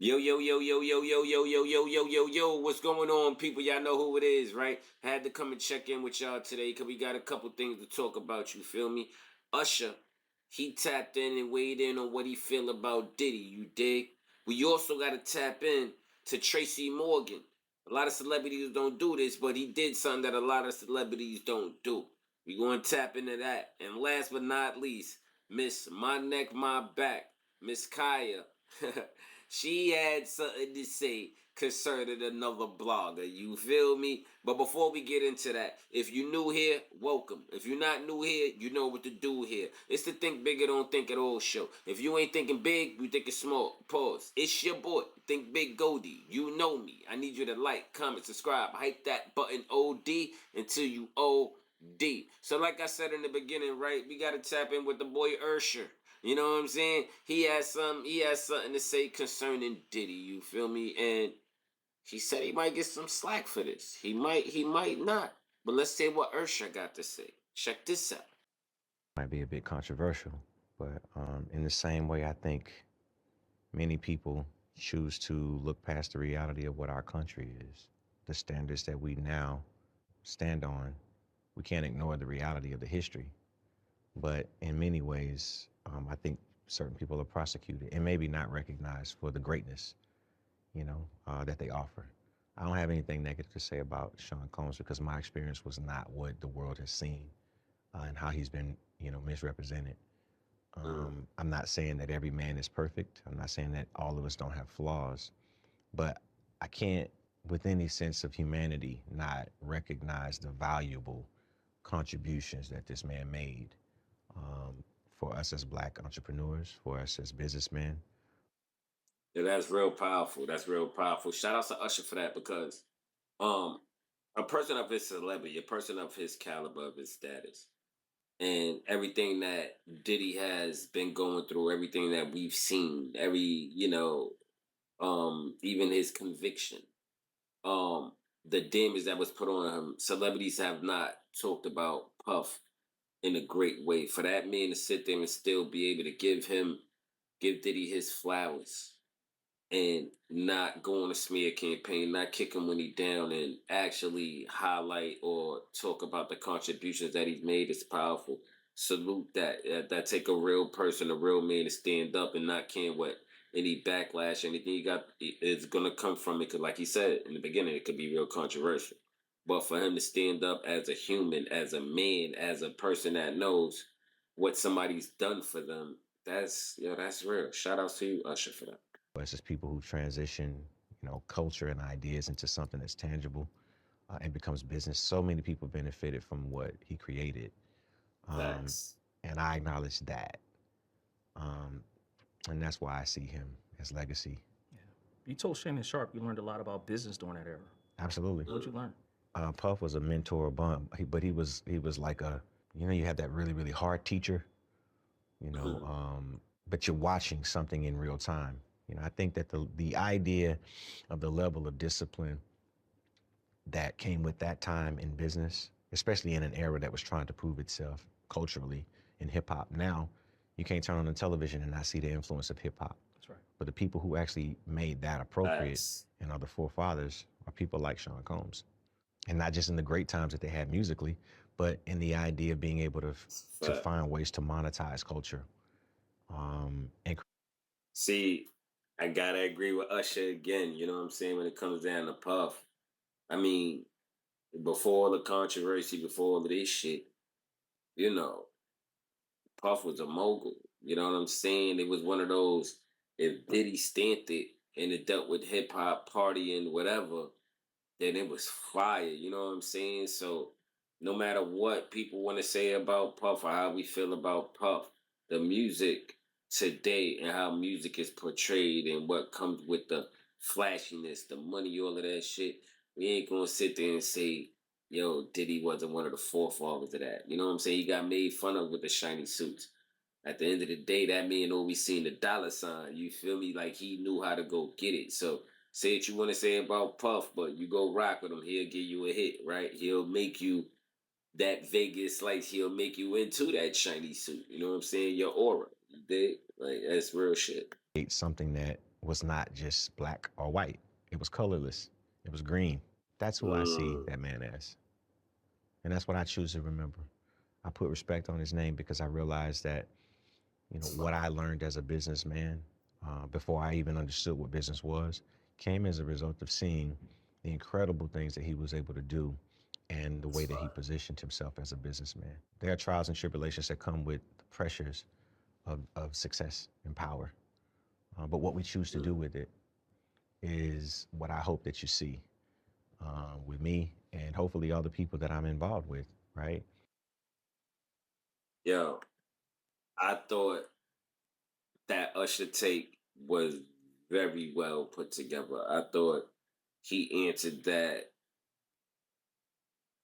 Yo, yo, yo, yo, yo, yo, yo, yo, yo, yo, yo, yo, what's going on, people? Y'all know who it is, right? Had to come and check in with y'all today because we got a couple things to talk about, you feel me? Usher, he tapped in and weighed in on what he feel about Diddy, you dig? We also got to tap in to Tracy Morgan. A lot of celebrities don't do this, but he did something that a lot of celebrities don't do. We going to tap into that. And last but not least, Miss My Neck, My Back, Miss Kaya. She had something to say concerning another blogger. You feel me? But before we get into that, if you new here, welcome. If you're not new here, you know what to do here. It's the Think Bigger Don't Think at All show. If you ain't thinking big, you thinking small. Pause. It's your boy, Thinkbiggoldie. You know me. I need you to like, comment, subscribe, hype that button OD until you OD. So like I said in the beginning, right, we gotta tap in with the boy Usher. You know what I'm saying? He has something to say concerning Diddy, you feel me? And he said he might get some slack for this. He might not. But let's see what Usher got to say. Check this out. Might be a bit controversial, but in the same way, I think many people choose to look past the reality of what our country is, the standards that we now stand on. We can't ignore the reality of the history, but in many ways, I think certain people are prosecuted and maybe not recognized for the greatness, that they offer. I don't have anything negative to say about Sean Combs because my experience was not what the world has seen and how he's been, misrepresented. Mm. I'm not saying that every man is perfect. I'm not saying that all of us don't have flaws, but I can't, with any sense of humanity, not recognize the valuable contributions that this man made for us as Black entrepreneurs, for us as businessmen. Yeah, that's real powerful. That's real powerful. Shout out to Usher for that because um a person of his celebrity, a person of his caliber, of his status, and everything that Diddy has been going through, everything that we've seen, even his conviction, the damage that was put on him. Celebrities have not talked about Puff in a great way. For that man to sit there and still be able to give Diddy his flowers and not go on a smear campaign, not kick him when he's down, and actually highlight or talk about the contributions that he's made is powerful. Salute that. That take a real person, a real man to stand up and not care what any backlash, anything you got is gonna come from it. Because, like he said in the beginning, it could be real controversial. But for him to stand up as a human, as a man, as a person that knows what somebody's done for them, that's real. Shout out to you, Usher, for that. Us as people who transition, culture and ideas into something that's tangible and becomes business. So many people benefited from what he created, Facts. and I acknowledge that. And that's why I see him as legacy. Yeah. You told Shannon Sharp you learned a lot about business during that era. Absolutely. What'd you learn? Puff was a mentor, but he was like you have that really really hard teacher, Mm-hmm. but you're watching something in real time. I think that the idea of the level of discipline that came with that time in business, especially in an era that was trying to prove itself culturally in hip hop. Now, you can't turn on the television and not see the influence of hip hop. That's right. But the people who actually made that appropriate Facts. and are the forefathers are people like Sean Combs. And not just in the great times that they had musically, but in the idea of being able to Fact. find ways to monetize culture. And See, I gotta agree with Usher again. You know what I'm saying? When it comes down to Puff, I mean, before the controversy, before all of this shit, you know, Puff was a mogul. You know what I'm saying? It was one of those. If Diddy stamped it and it dealt with hip hop, partying, whatever, then it was fire. You know what I'm saying? So no matter what people want to say about Puff or how we feel about Puff, the music today and how music is portrayed and what comes with the flashiness, the money, all of that shit, we ain't gonna sit there and say, yo, Diddy wasn't one of the forefathers of that. You know what I'm saying? He got made fun of with the shiny suits. At the end of the day, that man always seen the dollar sign. You feel me? Like he knew how to go get it. So say what you want to say about Puff, but you go rock with him, he'll give you a hit, right? He'll make you that Vegas slice. He'll make you into that shiny suit. You know what I'm saying? Your aura. You dig? Like that's real shit. something that was not just black or white. It was colorless. It was green. That's who I see that man as. And that's what I choose to remember. I put respect on his name because I realized that, what I learned as a businessman before I even understood what business was came as a result of seeing the incredible things that he was able to do and the way that he positioned himself as a businessman. There are trials and tribulations that come with the pressures of success and power. But what we choose to do with it is what I hope that you see with me and hopefully all the people that I'm involved with, right? Yo, I thought that Usher take was very well put together. I thought he answered that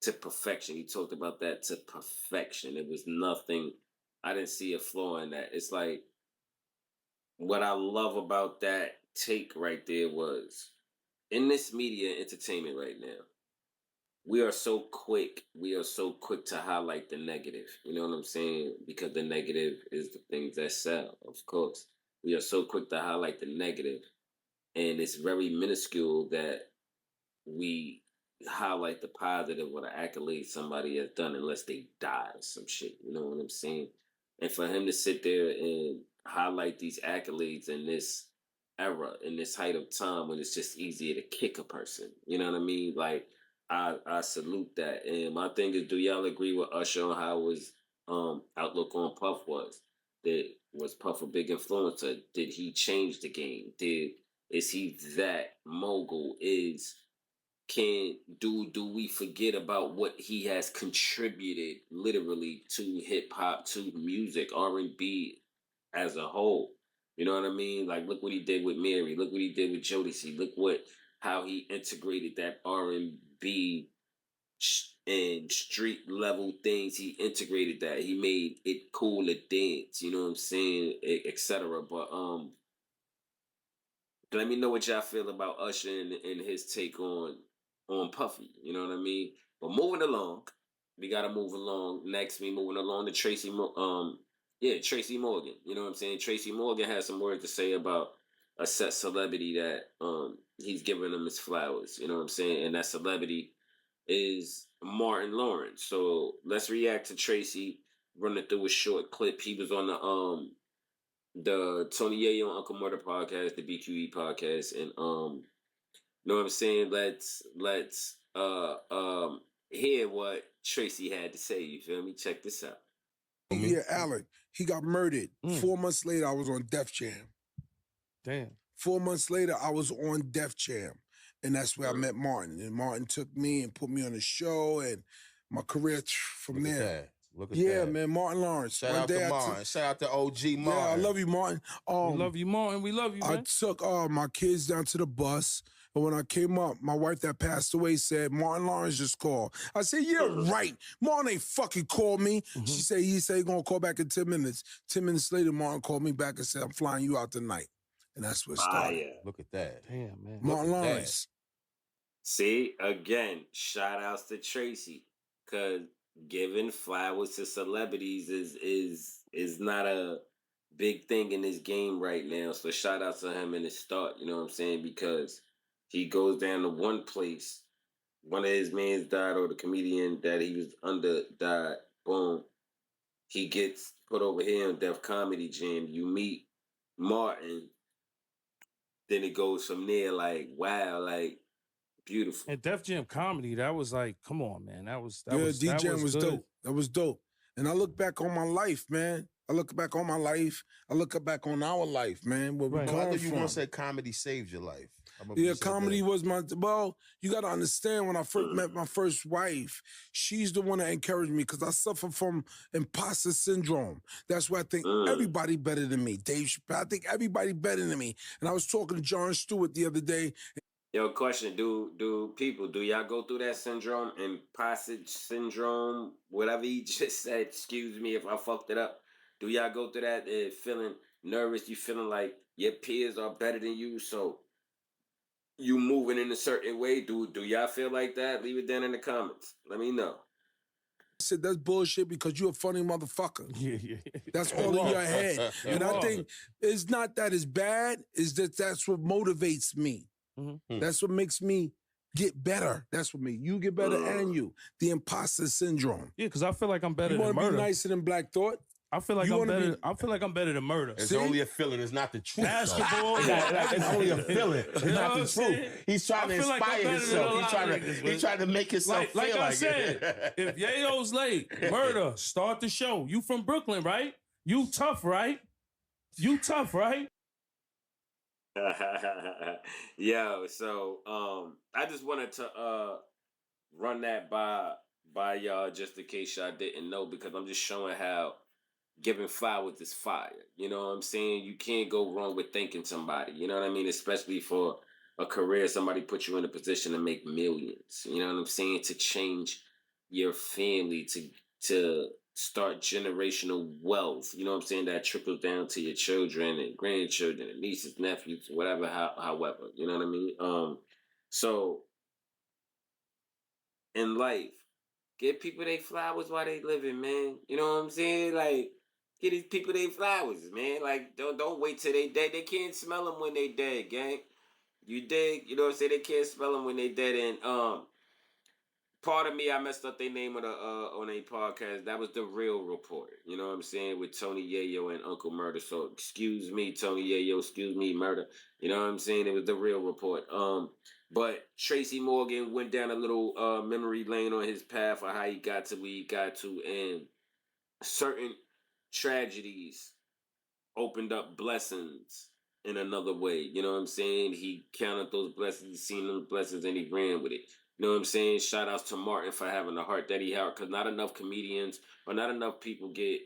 to perfection. He talked about that to perfection. It was nothing. I didn't see a flaw in that. It's like what I love about that take right there was in this media entertainment right now. We are so quick to highlight the negative. You know what I'm saying? Because the negative is the things that sell, of course. We are so quick to highlight the negative, and it's very minuscule that we highlight the positive or the accolade somebody has done unless they die or some shit. You know what I'm saying? And for him to sit there and highlight these accolades in this era, in this height of time when it's just easier to kick a person. You know what I mean? Like I salute that. And my thing is, do y'all agree with Usher on how his outlook on Puff was? That was Puff a big influencer? Did he change the game? Is he that mogul? Do we forget about what he has contributed literally to hip hop, to music, R&B as a whole? You know what I mean? Like look what he did with Mary, look what he did with Jodeci, look what how he integrated that R&B and street level things. He integrated that. He made it cool to dance, you know what I'm saying, etc. But let me know what y'all feel about Usher and his take on Puffy. You know what I mean? But moving along, we gotta move along. Next, we moving along to Tracy Morgan. You know what I'm saying? Tracy Morgan has some words to say about a set celebrity that he's giving him his flowers. You know what I'm saying? And that celebrity is Martin Lawrence. So let's react to Tracy running through a short clip. He was on the Tony Yayo and Uncle Murder podcast, the BQE podcast, and know what I'm saying? Let's hear what Tracy had to say. You feel me? Check this out. Yeah, Alec, he got murdered. 4 months later, I was on Def Jam. Damn. 4 months later, I was on Def Jam. And that's where I met Martin. And Martin took me and put me on the show, and my career from Look there. At that. Look at Yeah, that. man, Martin Lawrence. Shout out to Martin. Shout out to OG Martin. Yeah, I love you, Martin. We love you, Martin. We love you, man. I took my kids down to the bus, and when I came up, my wife that passed away said, Martin Lawrence just called. I said, yeah, right. Martin ain't fucking called me. She said, he said he gonna call back in 10 minutes. 10 minutes later, Martin called me back and said, I'm flying you out tonight. And that's what started. Look at that. Damn, man. Martin Lawrence. See, again, shout outs to Tracy. Cause giving flowers to celebrities is not a big thing in this game right now. So shout out to him in his start, you know what I'm saying? Because he goes down to one place, one of his mans died, or the comedian that he was under died, boom. He gets put over here on Def Comedy Jam. You meet Martin, then it goes from there like, wow, like beautiful. And Def Jam Comedy, that was like, come on, man. That was DJ was good. dope. That was dope. And I look back on my life, man. I look back on my life. I look back on our life, man. Where we Right. come I know from. you once said comedy saved your life. Yeah, comedy was my, well, you got to understand when I first met my first wife, she's the one that encouraged me because I suffer from imposter syndrome. That's why I think everybody better than me. Dave Chappelle, I think everybody better than me. And I was talking to Jon Stewart the other day. Yo, question, do y'all go through that syndrome, imposter syndrome, whatever he just said, excuse me if I fucked it up. Do y'all go through that feeling nervous, you feeling like your peers are better than you, so you moving in a certain way? Do y'all feel like that? Leave it down in the comments. Let me know. said that's bullshit because you're a funny motherfucker. Yeah. That's all in your head. And I think it's not that it's bad, it's that that's what motivates me. That's what makes me get better. That's what makes you get better and you. The imposter syndrome. Yeah, because I feel like I'm better You than want to murder. be nicer than Black Thought? I feel like I'm better. I feel like I'm better than murder. It's See? only a feeling. It's not the truth. Basketball. It's only a feeling. It's not the saying? truth. He's trying to I feel like I'm inspire better than a himself. lot He's trying to make himself feel like I like said, it. if Yayo's late, murder, start the show. You from Brooklyn, right? You tough, right? You tough, right? Yo, so I just wanted to run that by y'all just in case y'all didn't know, because I'm just showing how giving flowers is fire. You know what I'm saying? You can't go wrong with thanking somebody. You know what I mean? Especially for a career, somebody put you in a position to make millions. You know what I'm saying? To change your family, to start generational wealth. You know what I'm saying? That trickles down to your children and grandchildren and nieces, nephews, whatever, however. You know what I mean? So in life, give people their flowers while they living, man. You know what I'm saying? Like, give these people their flowers, man. Like, don't wait till they dead. They can't smell them when they dead, gang. You dig? You know what I'm saying? They can't smell them when they dead. And part of me, I messed up their name on a podcast. That was The Real Report. You know what I'm saying? With Tony Yayo and Uncle Murder. So excuse me, Tony Yayo. Excuse me, Murder. You know what I'm saying? It was The Real Report. But Tracy Morgan went down a little memory lane on his path of how he got to where he got to, and certain tragedies opened up blessings in another way. You know what I'm saying? He counted those blessings, he seen those blessings, and he ran with it. You know what I'm saying? Shout outs to Martin for having the heart that he had, because not enough comedians or not enough people get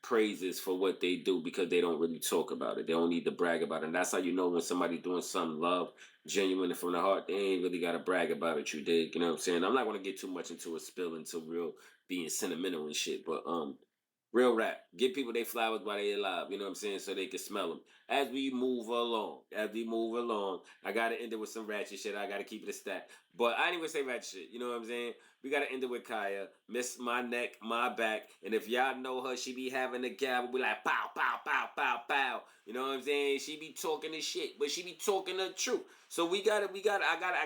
praises for what they do because they don't really talk about it. They don't need to brag about it. And that's how you know when somebody's doing something love, genuine and from the heart, they ain't really got to brag about it. You dig? You know what I'm saying? I'm not going to get too much into a spill into real being sentimental and shit, but real rap. Give people their flowers while they alive, you know what I'm saying, so they can smell them. As we move along, I got to end it with some ratchet shit. I got to keep it a stat. But I ain't even say ratchet shit, you know what I'm saying? We got to end it with Kaya. Miss my neck, my back. And if y'all know her, she be having the gavel, be like, pow, pow, pow, pow, pow. You know what I'm saying? She be talking this shit, but she be talking the truth. So I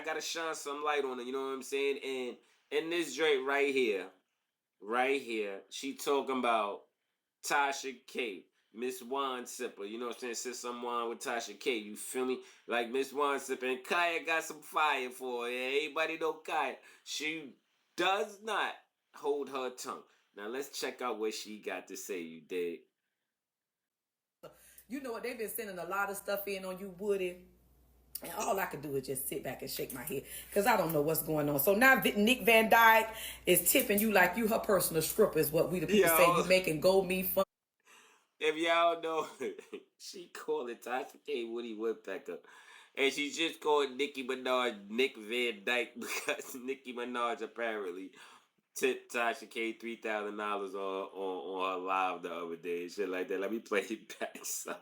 gotta shine some light on it, you know what I'm saying? And in this Drake right here, she talking about Tasha K, Miss Wine Sipper. You know what I'm saying? Sip some wine with Tasha K. You feel me? Like Miss Wine Sipper. And Kaya got some fire for her. Yeah, everybody know Kaya. She does not hold her tongue. Now let's check out what she got to say. You dig? You know what? They've been sending a lot of stuff in on you, Woody. And all I can do is just sit back and shake my head because I don't know what's going on. So now Nick Van Dyke is tipping you like you her personal stripper is what we the people say. You making gold me fun. If y'all know, she called it Tasha K. Woody Woodpecker. And she just called Nicki Minaj Nick Van Dyke because Nicki Minaj apparently tipped Tasha K $3,000 on her live the other day and shit like that. Let me play it back. So.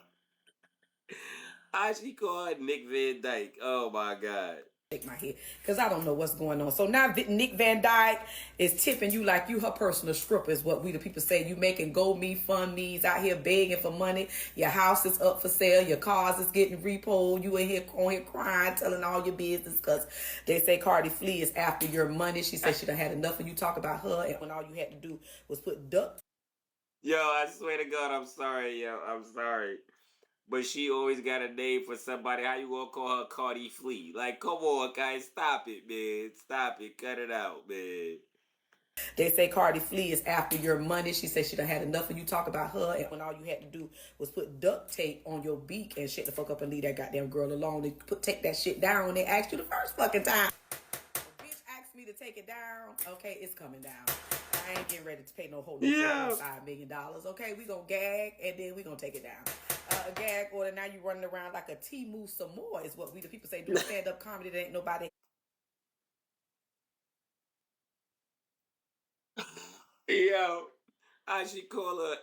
How she called Nick Van Dyke? Oh my God. Shake my head because I don't know what's going on. So now Nick Van Dyke is tipping you like you her personal stripper is what we the people say. You making go me fun me's out here begging for money. Your house is up for sale. Your cars is getting repoed. You in here crying, telling all your business because they say Cardi Flee is after your money. She said she done had enough of you talk about her and when all you had to do was put duck. Yo, I swear to God, I'm sorry, yo. I'm sorry. But she always got a name for somebody. How you gonna call her Cardi Flee? Like, come on, guys. Stop it, man. Stop it. Cut it out, man. They say Cardi Flee is after your money. She said she done had enough of you talk about her and when all you had to do was put duct tape on your beak and shut the fuck up and leave that goddamn girl alone. They take that shit down when they asked you the first fucking time. A bitch asked me to take it down. Okay, it's coming down. I ain't getting ready to pay no whole $5 million. Okay, we gonna gag and then we gonna take it down. A gag order, now you running around like a Timu some more is what we the people say. Do stand-up comedy, there ain't nobody. Yo, how she call her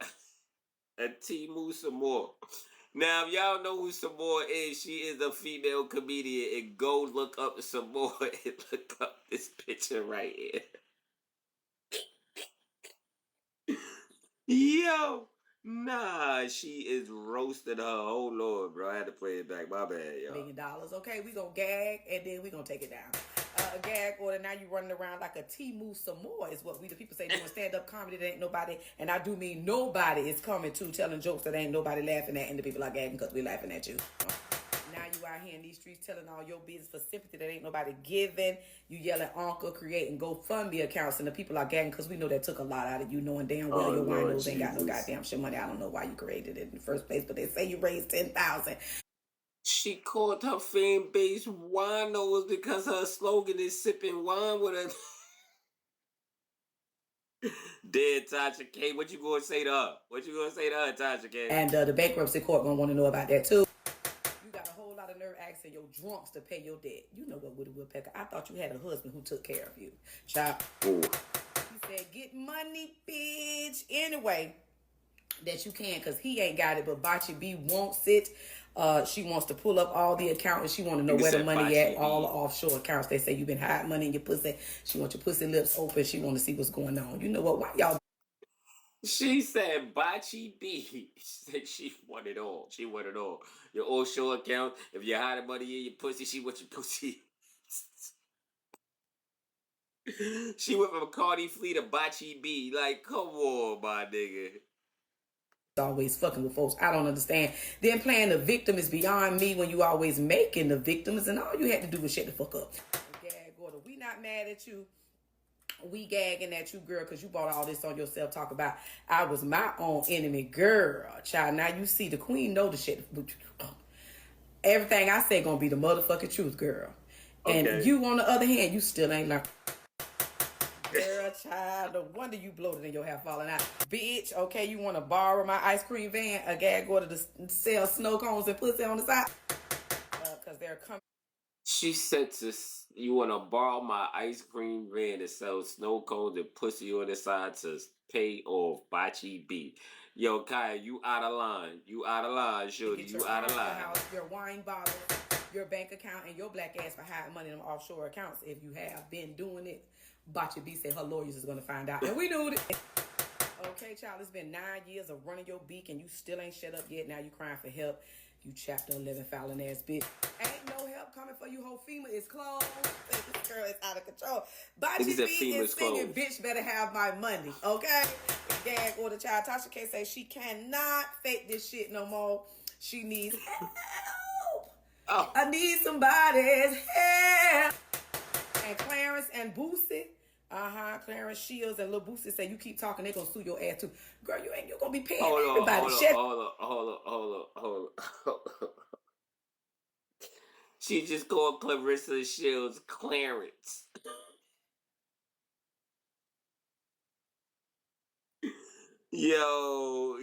a Timu Samore. Now, if y'all know who Samore is, she is a female comedian. And go look up Samore and look up this picture right here. Yo, nah, she is roasting her. Oh Lord, bro, I had to play it back. My bad, y'all. $1 million. Okay, we gonna gag and then we gonna take it down. A gag order. Now you running around like a Timu Samoa is what we the people say doing stand up comedy. That ain't nobody, and I do mean nobody is coming to telling jokes that ain't nobody laughing at, and the people are gagging because we laughing at you. Now you out here in these streets telling all your business for sympathy that ain't nobody giving. You yelling uncle, creating GoFundMe accounts, and the people are gagging because we know that took a lot out of you, knowing damn well your winos ain't got no goddamn shit money. I don't know why you created it in the first place, but they say you raised 10,000. She called her fan base winos because her slogan is sipping wine with her. Dead Tasha K. What you gonna say to her? What you gonna say to her, Tasha K? And the bankruptcy court gonna want to know about that too. You got a whole lot of nerve asking your drunks to pay your debt. You know what, Woody Woodpecker? I thought you had a husband who took care of you. Child. Ooh. He said, get money, bitch. Anyway, that you can, because he ain't got it, but Bachi B wants it. She wants to pull up all the accounts. She want to know where the money at, all the offshore accounts. They say you've been hiding money in your pussy. She wants your pussy lips open. She want to see what's going on. You know what? Why y'all? She said Bachi B. She said she want it all. She want it all. Your offshore account. If you're hiding money in your pussy, she want your pussy. She went from Cardi Flea to Bachi B. Like, come on, my nigga. Always fucking with folks. I don't understand. Then playing the victim is beyond me when you always making the victims, and all you had to do was shut the fuck up. Gag order. We not mad at you. We gagging at you, girl, because you bought all this on yourself. Talk about I was my own enemy, girl. Child, now you see the queen know the shit. Everything I say gonna be the motherfucking truth, girl. And Okay. you, on the other hand, you still ain't learned. Girl, child, no wonder you bloated and your hair falling out. Bitch, okay, you want to borrow my ice cream van, a gag order to sell snow cones and pussy on the side? Because they're coming. She said you want to borrow my ice cream van to sell snow cones and pussy on the side to pay off Bachi B. Yo, Kaya, you out of line. You out of line, shorty. You out of line. House, your wine bottle, your bank account, and your black ass for hiding money in them offshore accounts. If you have been doing it, Bachi B said her lawyers is going to find out. And we knew it. Okay, child, it's been 9 years of running your beak and you still ain't shut up yet. Now you crying for help. You chapter 11 fouling ass bitch. Ain't no help coming for you. Whole FEMA is closed. This girl is out of control. Bachi B is singing, bitch better have my money. Okay? Gag order child. Tasha K say she cannot fake this shit no more. She needs help. Oh. I need somebody's help. And Clarence and Boosie. Clarence Shields and Lil Boosie say you keep talking, they gonna sue your ass too. Girl, you gonna be paying everybody. Hold on. She just called Clarissa Shields Clarence. Yo,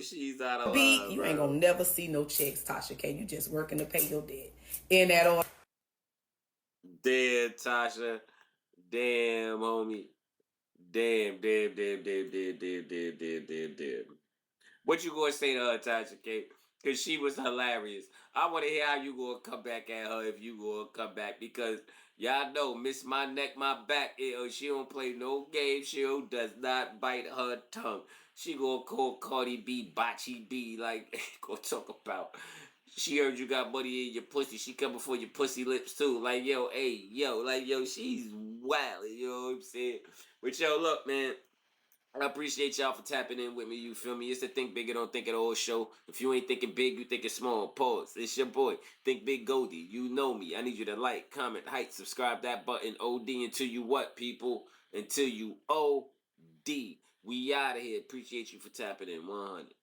she's out of line. You ain't gonna never see no checks, Tasha K. You just working to pay your debt. In that order. Damn, Tasha. Damn, homie. Damn. What you gonna say to her, Tasha K? Because she was hilarious. I want to hear how you gonna come back at her if you gonna come back. Because y'all know, miss my neck, my back. She don't play no games. She does not bite her tongue. She gonna call Cardi B Bachi B. Like, gonna talk about. She heard you got money in your pussy. She coming for your pussy lips too. Like, yo, she's wild. You know what I'm saying? But yo, look, man. I appreciate y'all for tapping in with me. You feel me? It's the Think Big, Don't Think At All show. If you ain't thinking big, you thinking small. Pause. It's your boy, Thinkbiggoldie. You know me. I need you to like, comment, height, subscribe that button. OD until you what, people? Until you OD. We out of here. Appreciate you for tapping in. 100.